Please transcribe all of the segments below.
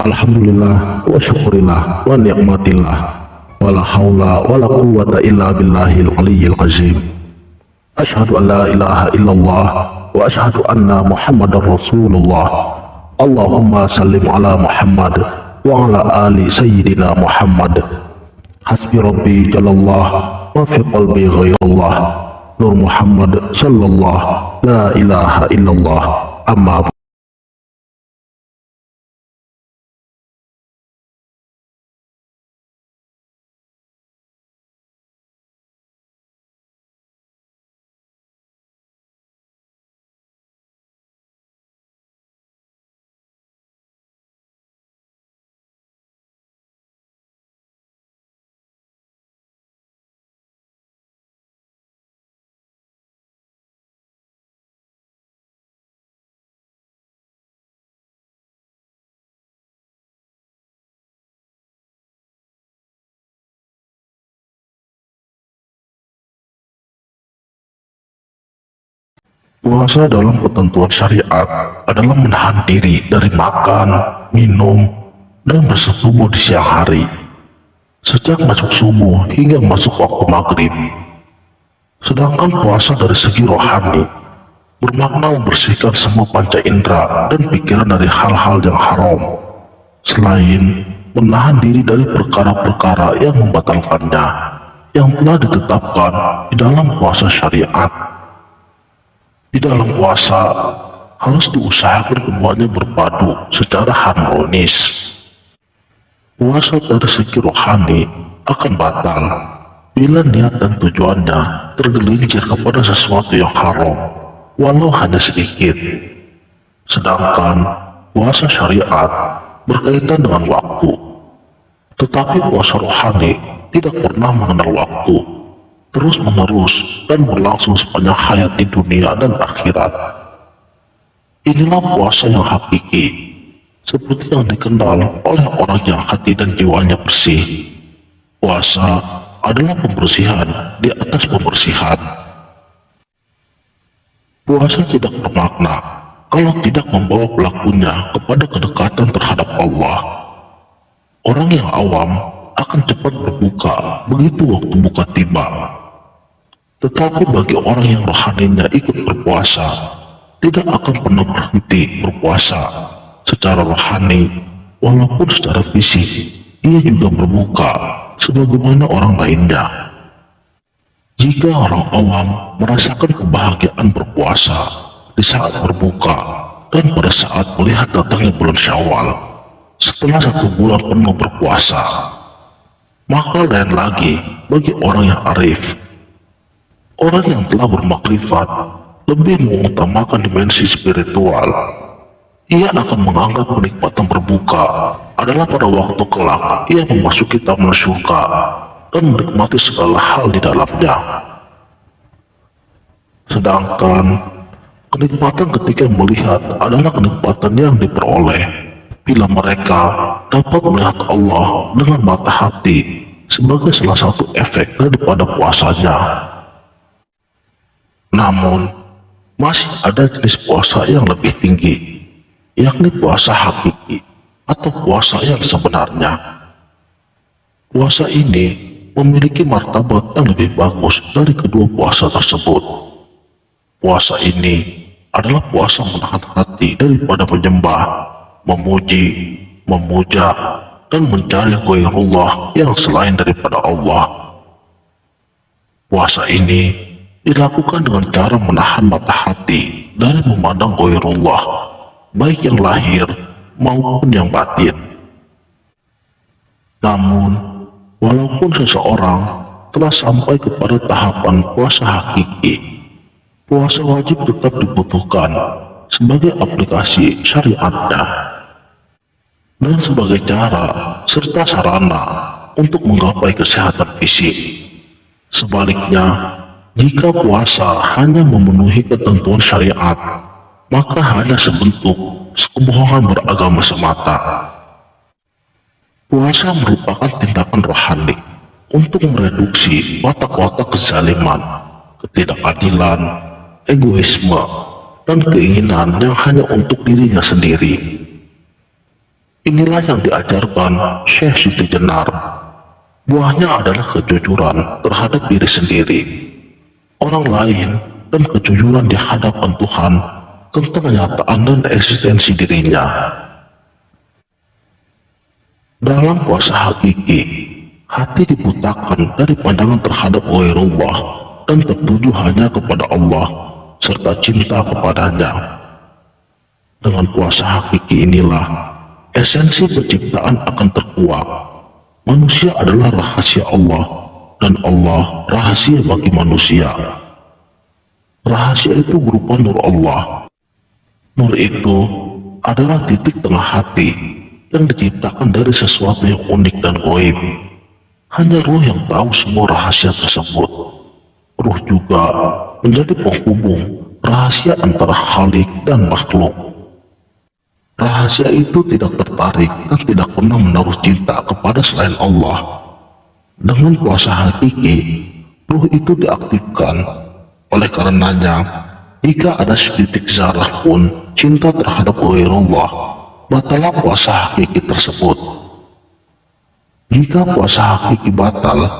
Alhamdulillah wa syukurillah wa ni'matillah wa la hawla wa la quwwata illa billahil aliyyil azim. Asyhadu an la ilaha illallah wa asyhadu anna muhammadar rasulullah. Allahumma sallim ala Muhammad wa ala ali sayyidina Muhammad. Hasbi rabbi jalallah wa fi qalbi ghairullah. Nur Muhammad sallallahu la ilaha illallah. Amma puasa dalam ketentuan syariat adalah menahan diri dari makan, minum, dan bersetubuh di siang hari, sejak masuk subuh hingga masuk waktu maghrib. Sedangkan puasa dari segi rohani bermakna membersihkan semua panca indera dan pikiran dari hal-hal yang haram, selain menahan diri dari perkara-perkara yang membatalkannya, yang telah ditetapkan di dalam puasa syariat. Di dalam puasa harus diusahakan keduanya berpadu secara harmonis. Puasa dari segi rohani akan batal bila niat dan tujuannya tergelincir kepada sesuatu yang haram, walau hanya sedikit. Sedangkan puasa syariat berkaitan dengan waktu, tetapi puasa rohani tidak pernah mengenal waktu, terus menerus dan berlangsung sepanjang hayat di dunia dan akhirat. Inilah puasa yang hakiki, seperti yang dikenal oleh orang yang hati dan jiwanya bersih. Puasa adalah pembersihan di atas pembersihan. Puasa tidak bermakna kalau tidak membawa pelakunya kepada kedekatan terhadap Allah. Orang yang awam akan cepat berbuka begitu waktu buka tiba. Tetapi bagi orang yang rohaninya ikut berpuasa, tidak akan pernah berhenti berpuasa secara rohani, walaupun secara fisik ia juga berbuka sebagaimana orang lainnya. Jika orang awam merasakan kebahagiaan berpuasa di saat berbuka dan pada saat melihat datangnya bulan Syawal setelah 1 bulan penuh berpuasa, maka lain lagi bagi orang yang arif. Orang yang telah bermakrifat lebih mengutamakan dimensi spiritual. Ia akan menganggap kenikmatan berbuka adalah pada waktu kelak ia memasuki taman surga dan menikmati segala hal di dalamnya. Sedangkan kenikmatan ketika melihat adalah kenikmatan yang diperoleh bila mereka dapat melihat Allah dengan mata hati sebagai salah satu efek daripada puasanya. Namun, masih ada jenis puasa yang lebih tinggi, yakni puasa hakiki atau puasa yang sebenarnya. Puasa ini memiliki martabat yang lebih bagus dari kedua puasa tersebut. Puasa ini adalah puasa menahan hati daripada menyembah, memuji, memuja, dan mencari ghairullah yang selain daripada Allah. Puasa ini dilakukan dengan cara menahan mata hati dari memandang ghairullah, baik yang lahir maupun yang batin. Namun, walaupun seseorang telah sampai kepada tahapan puasa hakiki, puasa wajib tetap dibutuhkan sebagai aplikasi syariatnya dan sebagai cara serta sarana untuk menggapai kesehatan fisik. Sebaliknya, jika puasa hanya memenuhi ketentuan syariat, maka hanya sebentuk kebohongan beragama semata. Puasa merupakan tindakan rohani untuk mereduksi watak-watak kezaliman, ketidakadilan, egoisme, dan keinginan yang hanya untuk dirinya sendiri. Inilah yang diajarkan Syekh Siti Jenar. Buahnya adalah kejujuran terhadap diri sendiri, orang lain, dan kejujuran di hadapan Tuhan tentang kenyataan dan eksistensi dirinya. Dalam puasa hakiki, hati dibutakan dari pandangan terhadap ghairullah dan tertuju hanya kepada Allah serta cinta kepadanya. Dengan puasa hakiki inilah esensi penciptaan akan terkuak. Manusia adalah rahasia Allah dan Allah rahasia bagi manusia. Rahasia itu berupa nur Allah. Nur itu adalah titik tengah hati yang diciptakan dari sesuatu yang unik dan gaib. Hanya ruh yang tahu semua rahasia tersebut. Ruh juga menjadi penghubung rahasia antara Khalik dan makhluk. Rahasia itu tidak tertarik dan tidak pernah menaruh cinta kepada selain Allah. Dengan puasa hakiki, ruh itu diaktifkan. Oleh karenanya, jika ada setitik zarah pun cinta terhadap ghairullah, batallah puasa hakiki tersebut. Jika puasa hakiki batal,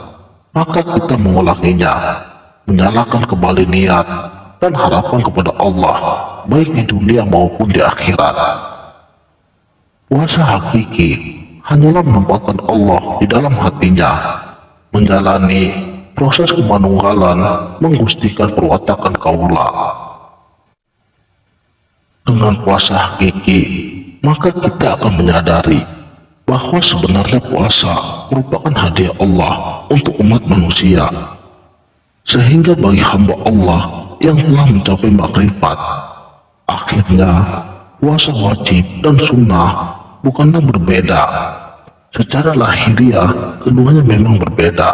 maka kita mengulanginya, menyalakan kembali niat dan harapan kepada Allah, baik di dunia maupun di akhirat. Puasa hakiki hanyalah menempatkan Allah di dalam hatinya, menjalani proses kemanunggalan, menggustikan perwatakan kaula. Dengan puasa hakiki, maka kita akan menyadari bahwa sebenarnya puasa merupakan hadiah Allah untuk umat manusia. Sehingga bagi hamba Allah yang telah mencapai makrifat, akhirnya puasa wajib dan sunnah bukanlah berbeda. Secara lahiriah, keduanya memang berbeda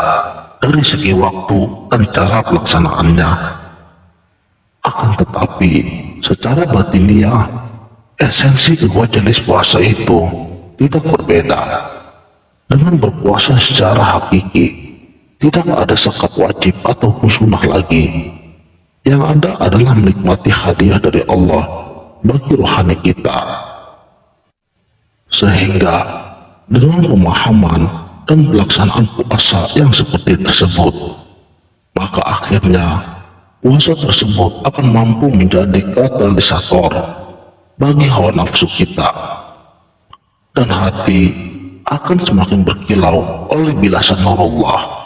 dari segi waktu dan cara pelaksanaannya. Akan tetapi, secara batiniah, esensi kedua jenis puasa itu tidak berbeda. Dengan berpuasa secara hakiki, tidak ada zakat wajib ataupun sunnah lagi. Yang ada adalah menikmati hadiah dari Allah bagi rohani kita. Sehingga dengan pemahaman dan pelaksanaan puasa yang seperti tersebut, maka akhirnya puasa tersebut akan mampu menjadi katalisator bagi hawa nafsu kita, dan hati akan semakin berkilau oleh bilasan nurullah.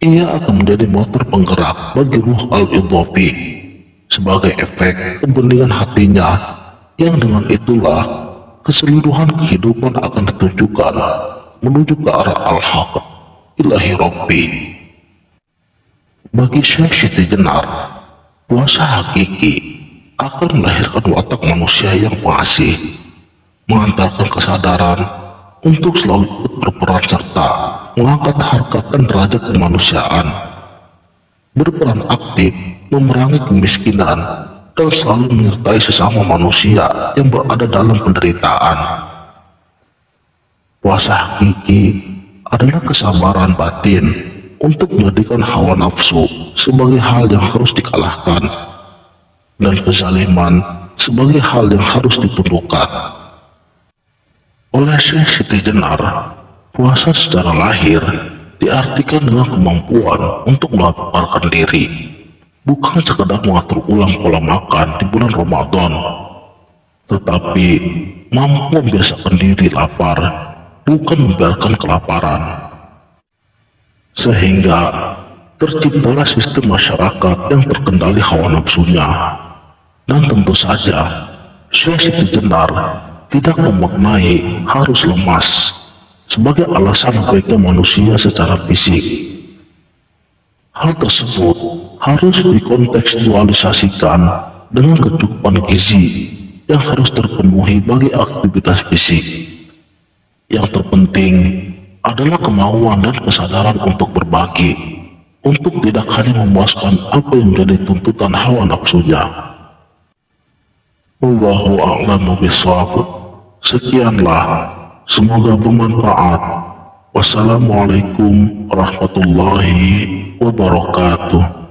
Ia akan menjadi motor penggerak bagi ruh al-idhafi sebagai efek kebeningan hatinya, yang dengan itulah keseluruhan kehidupan akan ditunjukkan menuju ke arah al-haq ilahi rabbi. Bagi Syekh Siti Jenar, puasa hakiki akan melahirkan watak manusia yang pengasih, mengantarkan kesadaran untuk selalu ikut berperan serta mengangkat harkat dan derajat kemanusiaan, berperan aktif memerangi kemiskinan, dan selalu menyertai sesama manusia yang berada dalam penderitaan. Puasa hakiki adalah kesabaran batin untuk menjadikan hawa nafsu sebagai hal yang harus dikalahkan, dan kezaliman sebagai hal yang harus ditundukkan. Oleh Syekh Siti Jenar, puasa secara lahir diartikan dengan kemampuan untuk melaparkan diri, bukan sekedar mengatur ulang pola makan di bulan Ramadan, tetapi mampu membiasakan diri lapar, bukan membiarkan kelaparan. Sehingga terciptalah sistem masyarakat yang terkendali hawa nafsunya. Dan tentu saja, Syekh Siti Jenar tidak memaknai harus lemas sebagai alasan baiknya manusia secara fisik. Hal tersebut harus dikontekstualisasikan dengan kecukupan gizi yang harus terpenuhi bagi aktivitas fisik. Yang terpenting adalah kemauan dan kesadaran untuk berbagi, untuk tidak hanya memuaskan apa yang menjadi tuntutan hawa nafsunya. Wallahu a'lamu bishawab. Sekianlah, semoga bermanfaat. Wassalamualaikum warahmatullahi wabarakatuh.